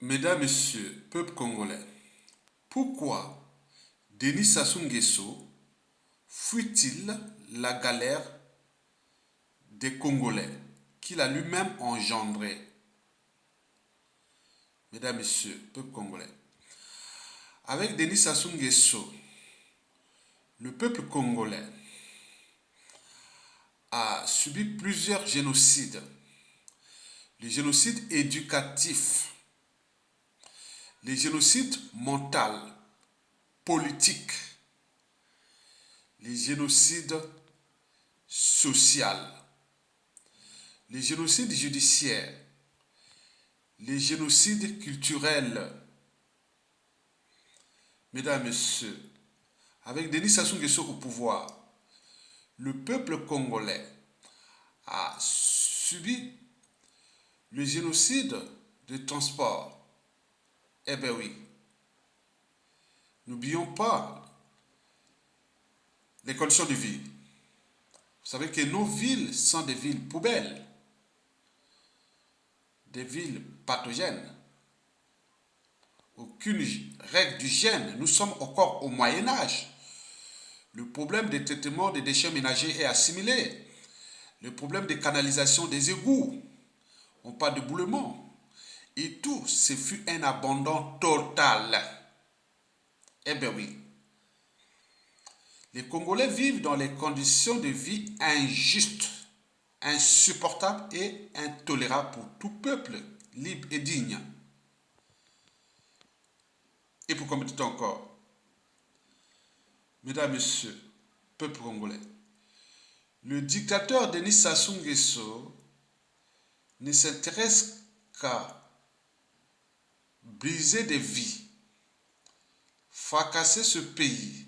Mesdames, Messieurs, peuple congolais, pourquoi Denis Sassou Nguesso fuit-il la galère des Congolais qu'il a lui-même engendrée? Mesdames, Messieurs, peuple congolais, avec Denis Sassou Nguesso, le peuple congolais a subi plusieurs génocides. Les génocides éducatifs, les génocides mentaux, politiques, les génocides sociaux, les génocides judiciaires, les génocides culturels. Mesdames, Messieurs, avec Denis Sassou Nguesso au pouvoir, le peuple congolais a subi le génocide de transport. Eh bien oui, n'oublions pas les conditions de vie. Vous savez que nos villes sont des villes poubelles, des villes pathogènes. Aucune règle d'hygiène. Nous sommes encore au Moyen-Âge. Le problème des traitements des déchets ménagers est assimilé. Le problème des canalisations des égouts. On parle de boulement. Et tout, ce fut un abandon total. Eh bien oui. Les Congolais vivent dans les conditions de vie injustes, insupportables et intolérables pour tout peuple libre et digne. Et pour combien de temps encore? Mesdames, Messieurs, peuple congolais, le dictateur Denis Sassou Nguesso ne s'intéresse qu'à briser des vies, fracasser ce pays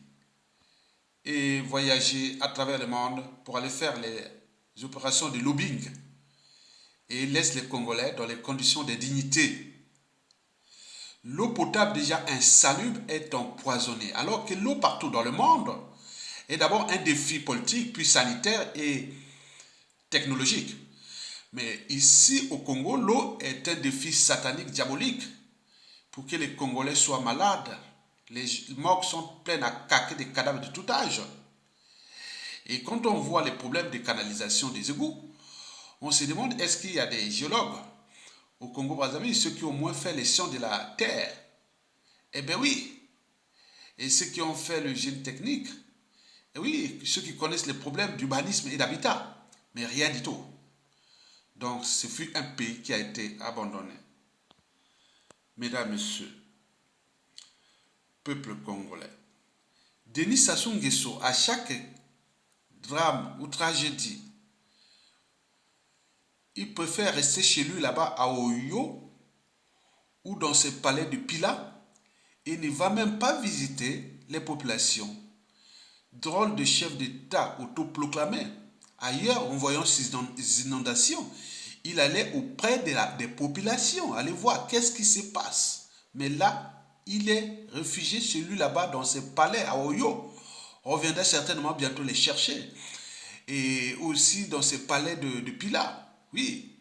et voyager à travers le monde pour aller faire les opérations de lobbying. Et il laisse les Congolais dans les conditions de dignité. L'eau potable déjà insalubre est empoisonnée, alors que l'eau partout dans le monde est d'abord un défi politique, puis sanitaire et technologique. Mais ici au Congo, l'eau est un défi satanique, diabolique. Pour que les Congolais soient malades, les morgues sont pleines à caquer des cadavres de tout âge. Et quand on voit les problèmes de canalisation des égouts, on se demande est-ce qu'il y a des géologues au Congo-Brazzaville, ceux qui ont au moins fait les sciences de la terre? Eh bien oui. Et ceux qui ont fait le génie technique, eh oui, ceux qui connaissent les problèmes d'urbanisme et d'habitat, mais rien du tout. Donc ce fut un pays qui a été abandonné. Mesdames, Messieurs, peuple congolais, Denis Sassou Nguesso, à chaque drame ou tragédie, il préfère rester chez lui là-bas à Oyo ou dans ses palais de Pila et ne va même pas visiter les populations. Drôle de chef d'État autoproclamé. Ailleurs, en voyant ces inondations, il allait auprès des populations, aller voir qu'est-ce qui se passe. Mais là, il est réfugié chez lui là-bas dans ses palais à Oyo. On reviendra certainement bientôt les chercher. Et aussi dans ses palais de Pila. Oui,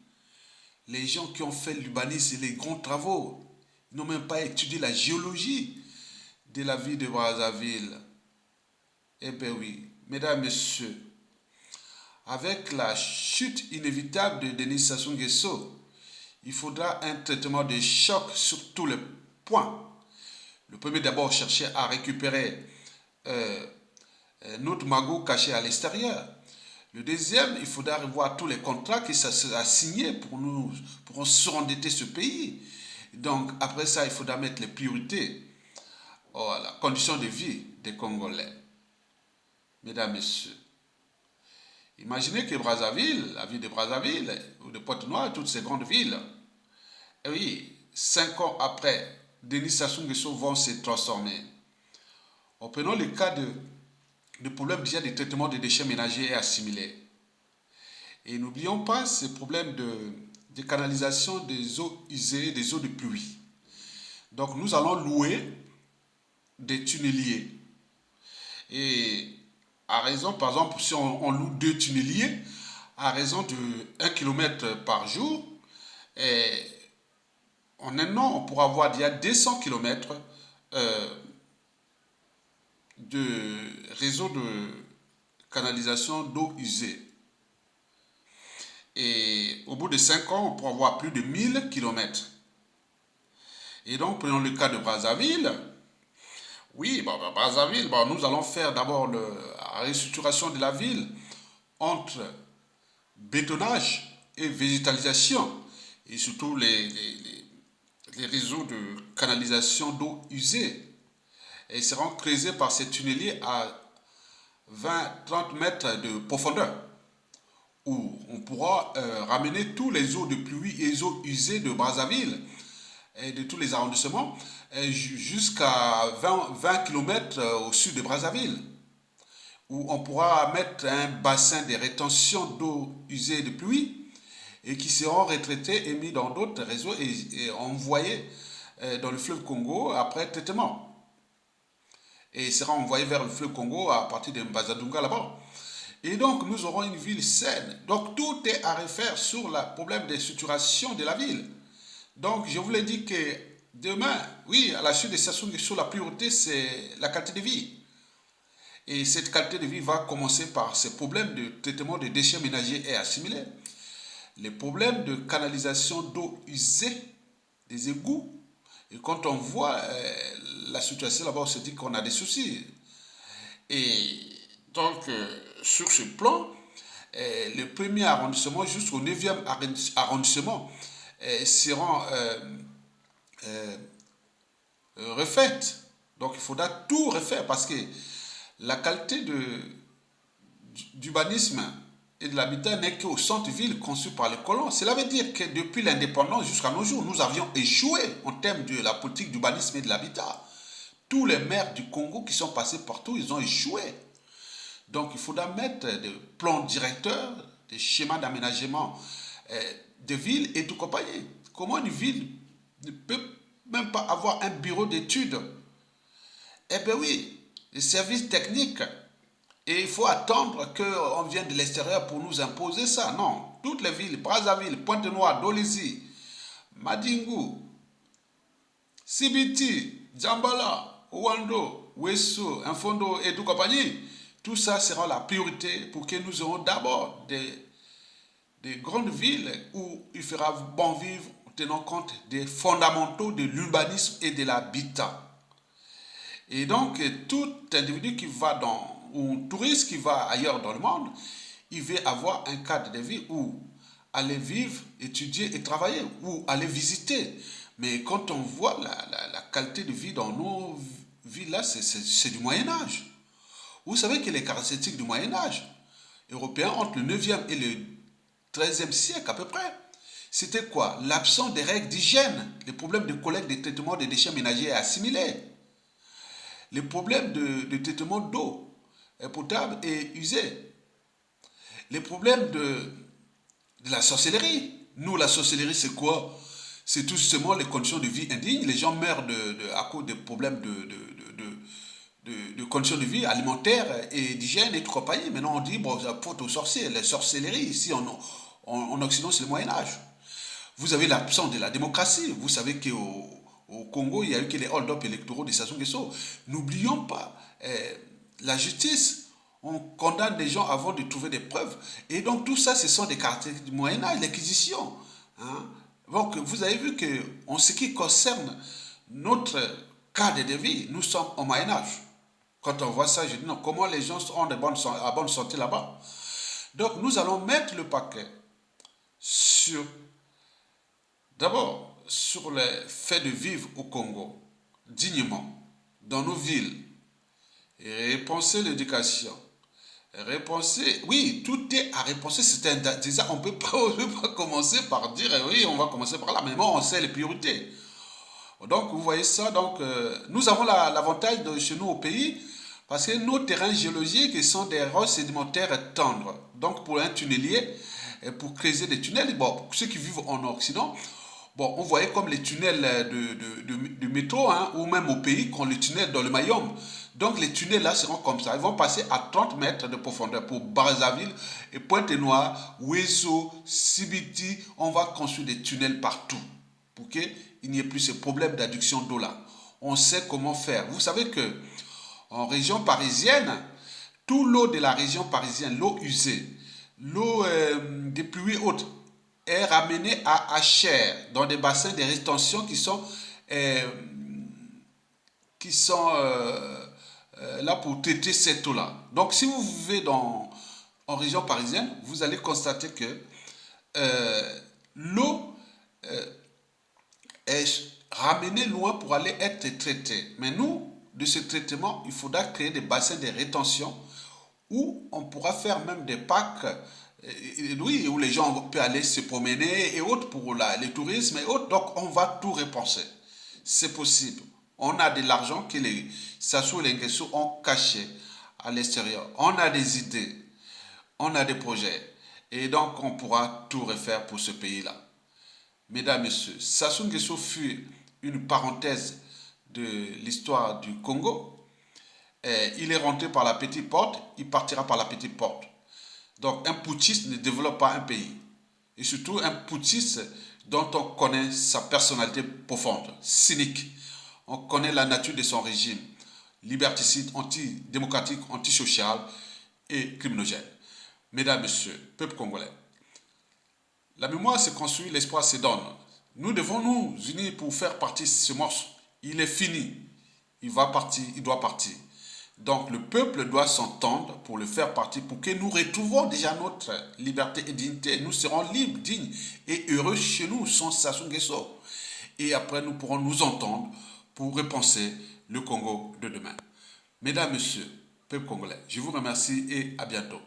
les gens qui ont fait l'urbanisme et les grands travaux, ils n'ont même pas étudié la géologie de la ville de Brazzaville. Eh bien oui, mesdames, messieurs, avec la chute inévitable de Denis Sassou Nguesso, il faudra un traitement de choc sur tous les points. Le premier, d'abord, chercher à récupérer notre magot caché à l'extérieur. Le deuxième, il faudra revoir tous les contrats qui sera signés pour surendetter ce pays. Donc, après ça, il faudra mettre les priorités à la condition de vie des Congolais. Mesdames, Messieurs, imaginez que Brazzaville, la ville de Brazzaville, ou de Pointe-Noire, toutes ces grandes villes, et oui, 5 ans après, Denis Sassou Nguesso vont se transformer. En prenant le cas de problème déjà de traitement des déchets ménagers et assimilés. Et n'oublions pas ces problèmes de canalisation des eaux usées, des eaux de pluie. Donc nous allons louer des tunneliers. Et à raison, par exemple, si on loue 2 tunneliers, à raison de 1 km par jour, et En un an, on pourra avoir déjà 200 km de réseau de canalisation d'eau usée. Et au bout de 5 ans, on pourra avoir plus de 1000 km. Et donc, prenons le cas de Brazzaville. Oui, Brazzaville, nous allons faire d'abord la restructuration de la ville entre bétonnage et végétalisation, et surtout les réseaux de canalisation d'eau usée. Et seront creusés par ces tunneliers à 20-30 mètres de profondeur, où on pourra ramener tous les eaux de pluie et les eaux usées de Brazzaville et de tous les arrondissements jusqu'à 20 km au sud de Brazzaville, où on pourra mettre un bassin de rétention d'eau usée de pluie et qui seront retraités et mis dans d'autres réseaux et envoyés dans le fleuve Congo après traitement. Et sera envoyé vers le fleuve Congo à partir de Mbazadunga là-bas. Et donc, nous aurons une ville saine. Donc, tout est à refaire sur le problème de structuration de la ville. Donc, je vous l'ai dit que demain, oui, à la suite de Sassou Nguesso, la priorité, c'est la qualité de vie. Et cette qualité de vie va commencer par ces problèmes de traitement des déchets ménagers et assimilés, les problèmes de canalisation d'eau usée, des égouts. Et quand on voit la situation là-bas, on se dit qu'on a des soucis. Et donc, sur ce plan, le premier arrondissement jusqu'au 9e arrondissement seront refaites. Donc, il faudra tout refaire parce que la qualité d'urbanisme et de l'habitat n'est qu'au centre-ville conçu par les colons. Cela veut dire que depuis l'indépendance jusqu'à nos jours, nous avions échoué en termes de la politique d'urbanisme et de l'habitat. Tous les maires du Congo qui sont passés partout, ils ont échoué. Donc il faudra mettre des plans directeurs, des schémas d'aménagement de villes et tout compagnie. Comment une ville ne peut même pas avoir un bureau d'études? Eh bien oui, les services techniques. Et il faut attendre qu'on vienne de l'extérieur pour nous imposer ça. Non, toutes les villes, Brazzaville, Pointe-Noire, Dolisie, Madingu, Sibiti, Djambala, Ouando, Wesso, Infondo et tout compagnie, tout ça sera la priorité pour que nous aurons d'abord des grandes villes où il fera bon vivre tenant compte des fondamentaux de l'urbanisme et de l'habitat. Et donc, tout individu qui va ou un touriste qui va ailleurs dans le monde, il veut avoir un cadre de vie où aller vivre, étudier et travailler, ou aller visiter. Mais quand on voit la qualité de vie dans nos villes là, c'est du Moyen-Âge. Vous savez que les caractéristiques du Moyen-Âge européen entre le 9e et le 13e siècle à peu près, c'était quoi? L'absence des règles d'hygiène, les problèmes de collecte et de traitement des déchets ménagers et assimilés, les problèmes de traitement d'eau potable et usée, les problèmes de la sorcellerie. Nous, la sorcellerie, c'est quoi? C'est tout simplement les conditions de vie indignes. Les gens meurent à cause des problèmes de conditions de vie alimentaires et d'hygiène et de compagnie. Maintenant, on dit, bon, ça faute aux sorciers. La sorcellerie, ici, en Occident, c'est le Moyen-Âge. Vous avez l'absence de la démocratie. Vous savez qu'au Congo, il y a eu que les hold-up électoraux de Sassou Nguesso. N'oublions pas la justice. On condamne les gens avant de trouver des preuves. Et donc, tout ça, ce sont des caractéristiques du Moyen-Âge, l'acquisition. Hein? Donc, vous avez vu qu'en ce qui concerne notre cadre de vie, nous sommes au Moyen-Âge. Quand on voit ça, je dis non, comment les gens sont à bonne santé là-bas? Donc, nous allons mettre le paquet d'abord, sur le fait de vivre au Congo, dignement, dans nos villes, et repenser l'éducation. Repenser, oui, tout est à repenser. Déjà, on ne peut pas commencer par dire, oui, on va commencer par là, mais bon, on sait les priorités. Donc, vous voyez ça, donc, nous avons l'avantage de chez nous au pays, parce que nos terrains géologiques sont des roches sédimentaires tendres. Donc, pour un tunnelier, pour creuser des tunnels, bon, pour ceux qui vivent en Occident, bon, on voyait comme les tunnels de métro, hein, ou même au pays, qu'on les tunnels dans le Mayombe. Donc les tunnels là seront comme ça. Ils vont passer à 30 mètres de profondeur pour Brazzaville et Pointe-Noire, Wesso, Sibiti. On va construire des tunnels partout. pour qu'il n'y ait plus ce problème d'adduction d'eau là. On sait comment faire. Vous savez que en région parisienne, toute l'eau de la région parisienne, l'eau usée, l'eau des pluies hautes, est ramenée à Achères, dans des bassins de rétention qui sont là pour traiter cette eau-là. Donc, si vous vivez en région parisienne, vous allez constater que l'eau est ramenée loin pour aller être traitée. Mais nous, de ce traitement, il faudra créer des bassins de rétention où on pourra faire même des parcs, oui, où les gens peuvent aller se promener et autres pour le tourisme et autres. Donc, on va tout repenser. C'est possible. On a de l'argent que les Sassou et les Nguesso ont caché à l'extérieur. On a des idées, on a des projets. Et donc, on pourra tout refaire pour ce pays-là. Mesdames, Messieurs, Sassou Nguesso fut une parenthèse de l'histoire du Congo. Il est rentré par la petite porte, il partira par la petite porte. Donc, un putschiste ne développe pas un pays. Et surtout, un putschiste dont on connaît sa personnalité profonde, cynique. On connaît la nature de son régime, liberticide, antidémocratique, antisocial et criminogène. Mesdames, Messieurs, peuple congolais, la mémoire se construit, l'espoir se donne. Nous devons nous unir pour faire partie de ce morceau. Il est fini. Il va partir, il doit partir. Donc le peuple doit s'entendre pour le faire partie, pour que nous retrouvons déjà notre liberté et dignité. Nous serons libres, dignes et heureux chez nous sans Sassou Nguesso. Et après, nous pourrons nous entendre pour repenser le Congo de demain. Mesdames, Messieurs, peuple congolais, je vous remercie et à bientôt.